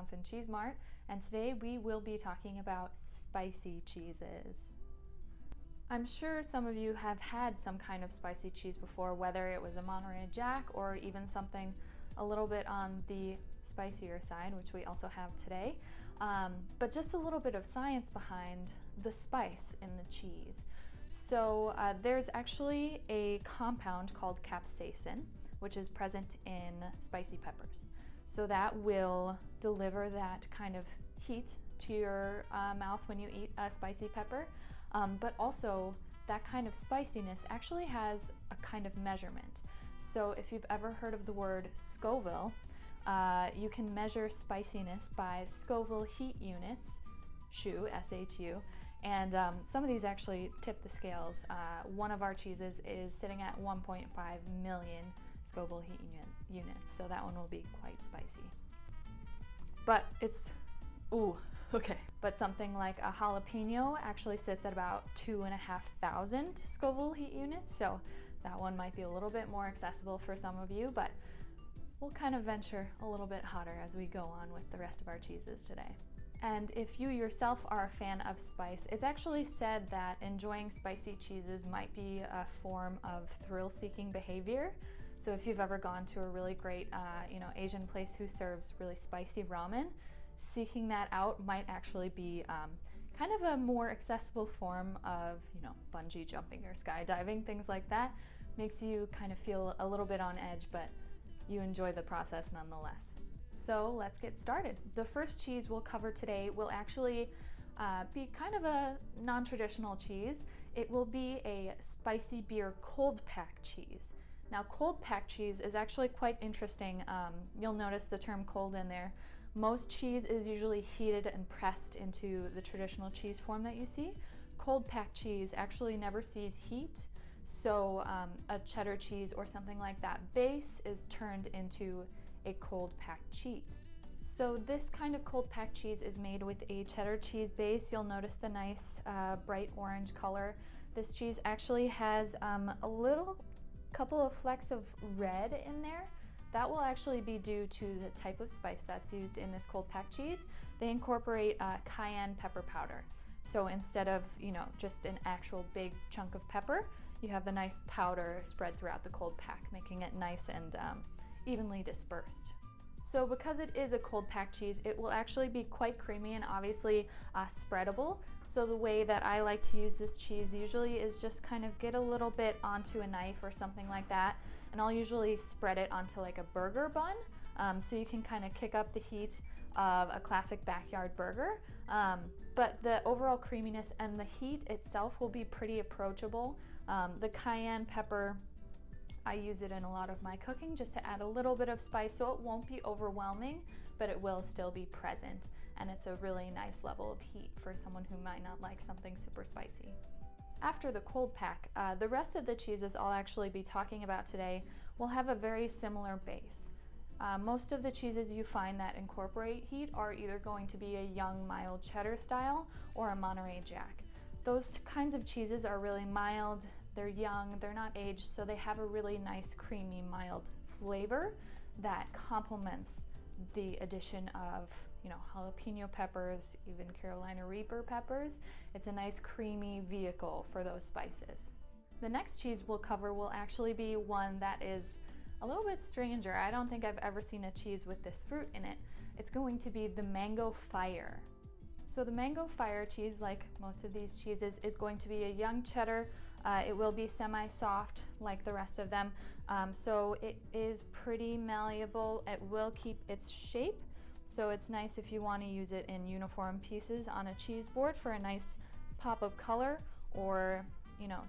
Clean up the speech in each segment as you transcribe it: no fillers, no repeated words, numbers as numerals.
Wisconsin Cheese Mart, and today we will be talking about spicy cheeses. I'm sure some of you have had some kind of spicy cheese before, whether it was a Monterey Jack or even something a little bit on the spicier side, which we also have today. But just a little bit of science behind the spice in the cheese. So there's actually a compound called capsaicin, which is present in spicy peppers. So that will deliver that kind of heat to your mouth when you eat a spicy pepper. But also that kind of spiciness actually has a kind of measurement. So if you've ever heard of the word Scoville, you can measure spiciness by Scoville heat units, SHU, S-H-U, and some of these actually tip the scales. One of our cheeses is sitting at 1.5 million Scoville heat units, so that one will be quite spicy. But it's, okay. But something like a jalapeno actually sits at about 2,500 Scoville heat units, so that one might be a little bit more accessible for some of you, but we'll kind of venture a little bit hotter as we go on with the rest of our cheeses today. And if you yourself are a fan of spice, it's actually said that enjoying spicy cheeses might be a form of thrill-seeking behavior. So if you've ever gone to a really great Asian place who serves really spicy ramen, seeking that out might actually be kind of a more accessible form of bungee jumping or skydiving, things like that. Makes you kind of feel a little bit on edge, but you enjoy the process nonetheless. So let's get started. The first cheese we'll cover today will actually be kind of a non-traditional cheese. It will be a spicy beer cold pack cheese. Now, cold pack cheese is actually quite interesting. You'll notice the term cold in there. Most cheese is usually heated and pressed into the traditional cheese form that you see. Cold pack cheese actually never sees heat. So a cheddar cheese or something like that base is turned into a cold packed cheese. So this kind of cold packed cheese is made with a cheddar cheese base. You'll notice the nice bright orange color. This cheese actually has a little couple of flecks of red in there. That will actually be due to the type of spice that's used in this cold packed cheese. They incorporate cayenne pepper powder. So instead of just an actual big chunk of pepper, you have the nice powder spread throughout the cold pack, making it nice and evenly dispersed. So because it is a cold packed cheese, it will actually be quite creamy and obviously spreadable. So the way that I like to use this cheese usually is just kind of get a little bit onto a knife or something like that, and I'll usually spread it onto like a burger bun, so you can kind of kick up the heat of a classic backyard burger. But the overall creaminess and the heat itself will be pretty approachable. The cayenne pepper, I use it in a lot of my cooking just to add a little bit of spice, so it won't be overwhelming, but it will still be present, and it's a really nice level of heat for someone who might not like something super spicy. After the cold pack, the rest of the cheeses I'll actually be talking about today will have a very similar base. Most of the cheeses you find that incorporate heat are either going to be a young, mild cheddar style or a Monterey Jack. Those kinds of cheeses are really mild, they're young, they're not aged, so they have a really nice, creamy, mild flavor that complements the addition of jalapeno peppers, even Carolina Reaper peppers. It's a nice, creamy vehicle for those spices. The next cheese we'll cover will actually be one that is a little bit stranger. I don't think I've ever seen a cheese with this fruit in it. It's going to be the Mango Fire. So the Mango Fire cheese, like most of these cheeses, is going to be a young cheddar. It will be semi-soft like the rest of them. So it is pretty malleable. It will keep its shape. So it's nice if you want to use it in uniform pieces on a cheese board for a nice pop of color, or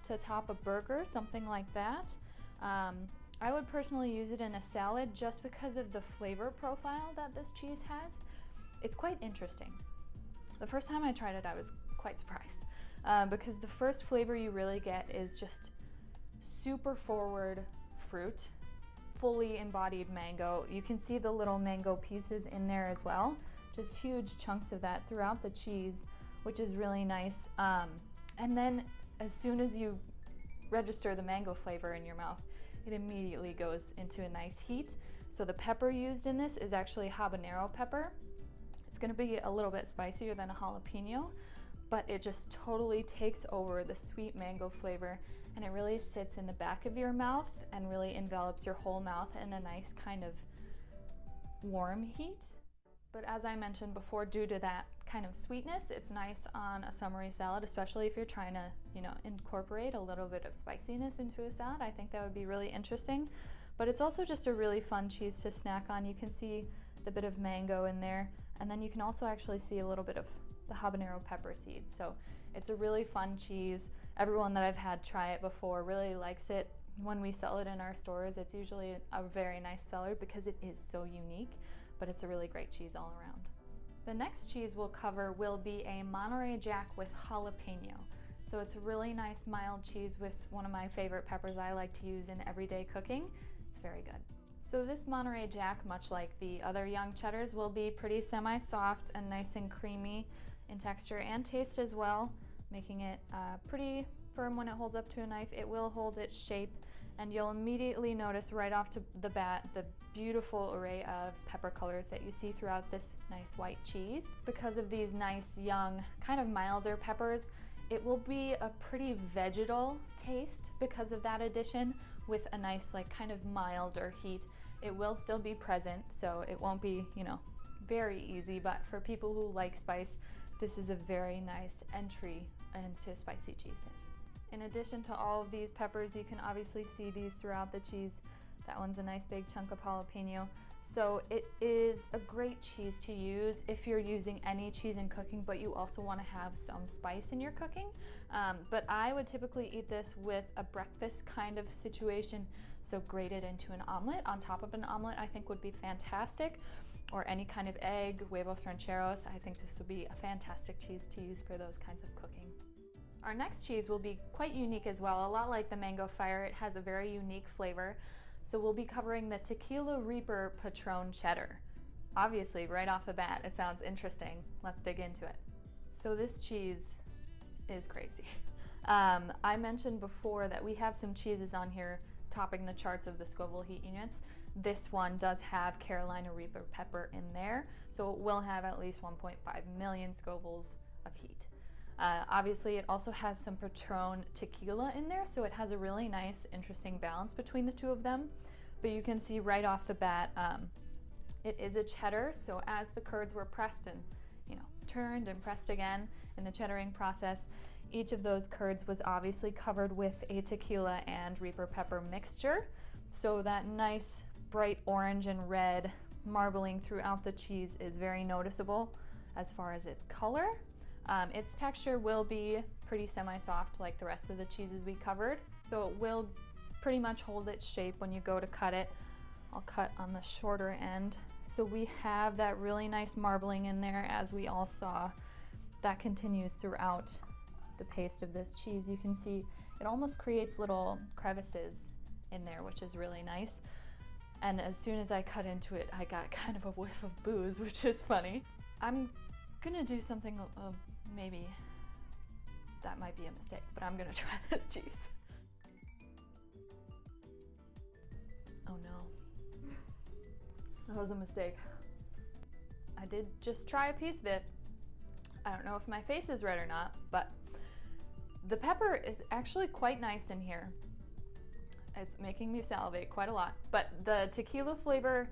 to top a burger, something like that. I would personally use it in a salad just because of the flavor profile that this cheese has. It's quite interesting. The first time I tried it, I was quite surprised because the first flavor you really get is just super forward fruit, fully embodied mango. You can see the little mango pieces in there as well, just huge chunks of that throughout the cheese, which is really nice. And then as soon as you register the mango flavor in your mouth, it immediately goes into a nice heat. So the pepper used in this is actually habanero pepper. gonna be a little bit spicier than a jalapeno, but it just totally takes over the sweet mango flavor, and it really sits in the back of your mouth and really envelops your whole mouth in a nice kind of warm heat. But as I mentioned before, due to that kind of sweetness, it's nice on a summery salad, especially if you're trying to, incorporate a little bit of spiciness into a salad. I think that would be really interesting. But it's also just a really fun cheese to snack on. You can see the bit of mango in there, and then you can also actually see a little bit of the habanero pepper seed. So it's a really fun cheese. Everyone that I've had try it before really likes it. When we sell it in our stores, it's usually a very nice seller because it is so unique, but it's a really great cheese all around. The next cheese we'll cover will be a Monterey Jack with jalapeno. So it's a really nice mild cheese with one of my favorite peppers I like to use in everyday cooking. It's very good. So this Monterey Jack, much like the other young cheddars, will be pretty semi-soft and nice and creamy in texture and taste as well, making it pretty firm when it holds up to a knife. It will hold its shape, and you'll immediately notice right off to the bat the beautiful array of pepper colors that you see throughout this nice white cheese. Because of these nice young, kind of milder peppers, it will be a pretty vegetal taste because of that addition, with a nice kind of milder heat. It will still be present, so it won't be, very easy, but for people who like spice, this is a very nice entry into spicy cheeses. In addition to all of these peppers, you can obviously see these throughout the cheese. That one's a nice big chunk of jalapeno. So it is a great cheese to use if you're using any cheese in cooking, but you also want to have some spice in your cooking. But I would typically eat this with a breakfast kind of situation. So grated into an omelet, on top of an omelet, I think would be fantastic. Or any kind of egg, huevos rancheros. I think this would be a fantastic cheese to use for those kinds of cooking. Our next cheese will be quite unique as well. A lot like the Mango Fire, it has a very unique flavor. So we'll be covering the Tequila Reaper Patron Cheddar. Obviously, right off the bat, it sounds interesting. Let's dig into it. So this cheese is crazy. I mentioned before that we have some cheeses on here topping the charts of the Scoville heat units. This one does have Carolina Reaper pepper in there, so it will have at least 1.5 million Scovilles of heat. Obviously, it also has some Patron tequila in there, so it has a really nice, interesting balance between the two of them. But you can see right off the bat, it is a cheddar, so as the curds were pressed and turned and pressed again in the cheddaring process, each of those curds was obviously covered with a tequila and Reaper pepper mixture. So that nice bright orange and red marbling throughout the cheese is very noticeable as far as its color. Its texture will be pretty semi-soft like the rest of the cheeses we covered, so it will pretty much hold its shape when you go to cut it. I'll cut on the shorter end. So we have that really nice marbling in there, as we all saw. That continues throughout the paste of this cheese. You can see it almost creates little crevices in there, which is really nice. And as soon as I cut into it, I got kind of a whiff of booze, which is funny. I'm gonna do something, maybe that might be a mistake, but I'm gonna try this cheese. Oh no, that was a mistake. I did just try a piece of it. I don't know if my face is red or not, but the pepper is actually quite nice in here. It's making me salivate quite a lot, but the tequila flavor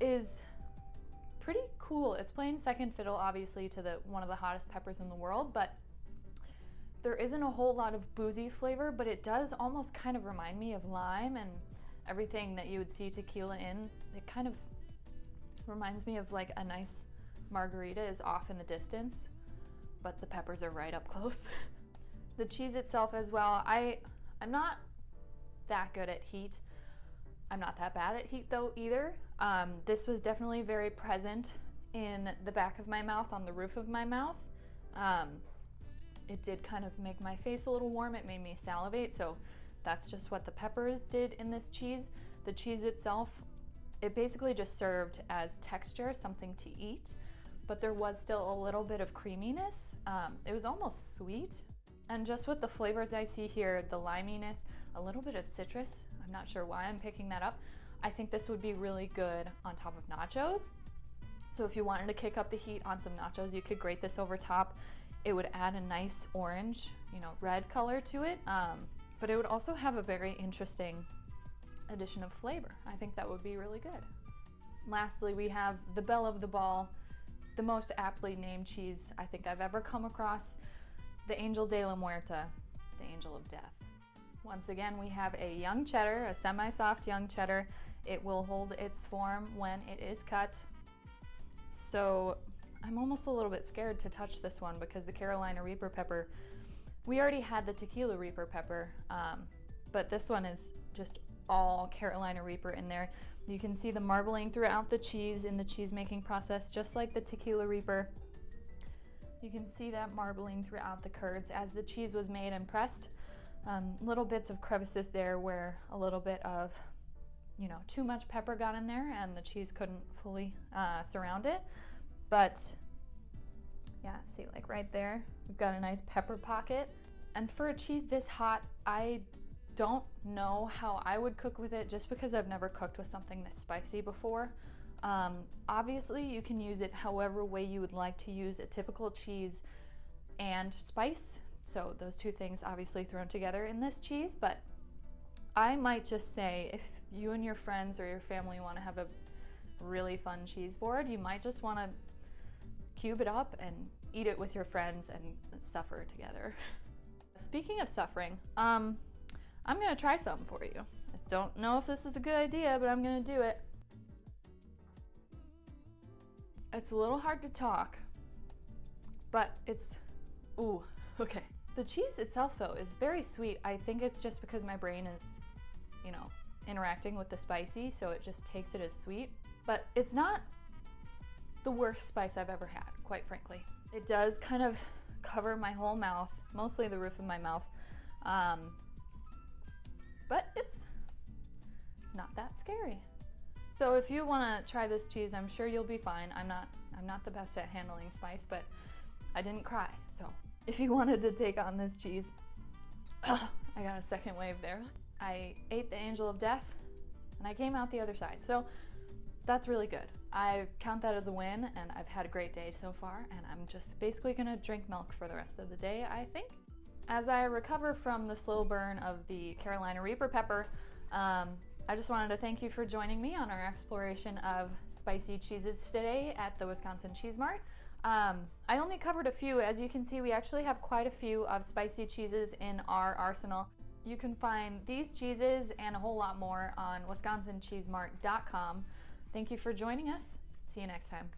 is pretty cool. It's playing second fiddle, obviously, to one of the hottest peppers in the world, but there isn't a whole lot of boozy flavor, but it does almost kind of remind me of lime and everything that you would see tequila in. It kind of reminds me of like a nice margarita is off in the distance, but the peppers are right up close. The cheese itself as well, I'm not that good at heat. I'm not that bad at heat though either. This was definitely very present in the back of my mouth, on the roof of my mouth. It did kind of make my face a little warm. It made me salivate, so that's just what the peppers did in this cheese. The cheese itself, it basically just served as texture, something to eat, but there was still a little bit of creaminess. It was almost sweet. And just with the flavors I see here, the liminess, a little bit of citrus, I'm not sure why I'm picking that up. I think this would be really good on top of nachos. So if you wanted to kick up the heat on some nachos, you could grate this over top. It would add a nice orange, red color to it, but it would also have a very interesting addition of flavor. I think that would be really good. Lastly, we have the belle of the ball, the most aptly named cheese I think I've ever come across, the Angel de la Muerta, the angel of death. Once again, we have a young cheddar, a semi-soft young cheddar. It will hold its form when it is cut. So I'm almost a little bit scared to touch this one because the Carolina Reaper pepper, we already had the Tequila Reaper pepper, but this one is just all Carolina Reaper in there. You can see the marbling throughout the cheese in the cheese making process, just like the Tequila Reaper. You can see that marbling throughout the curds as the cheese was made and pressed. Little bits of crevices there where a little bit of, too much pepper got in there and the cheese couldn't fully surround it. But yeah, see, like right there, we've got a nice pepper pocket. And for a cheese this hot, I don't know how I would cook with it just because I've never cooked with something this spicy before. Obviously, you can use it however way you would like to use a typical cheese and spice. So those two things obviously thrown together in this cheese, but I might just say if you and your friends or your family want to have a really fun cheese board, you might just want to cube it up and eat it with your friends and suffer together. Speaking of suffering, I'm gonna try something for you. I don't know if this is a good idea, but I'm gonna do it. It's a little hard to talk, but ooh, okay. The cheese itself though is very sweet. I think it's just because my brain is, interacting with the spicy, so it just takes it as sweet. But it's not the worst spice I've ever had, quite frankly. It does kind of cover my whole mouth, mostly the roof of my mouth. But it's not that scary. So if you want to try this cheese, I'm sure you'll be fine. I'm not the best at handling spice, but I didn't cry. So if you wanted to take on this cheese, I got a second wave there. I ate the angel of death and I came out the other side. So that's really good. I count that as a win, and I've had a great day so far, and I'm just basically gonna drink milk for the rest of the day, I think. As I recover from the slow burn of the Carolina Reaper pepper, I just wanted to thank you for joining me on our exploration of spicy cheeses today at the Wisconsin Cheese Mart. I only covered a few. As you can see, we actually have quite a few of spicy cheeses in our arsenal. You can find these cheeses and a whole lot more on wisconsincheesemart.com. Thank you for joining us. See you next time.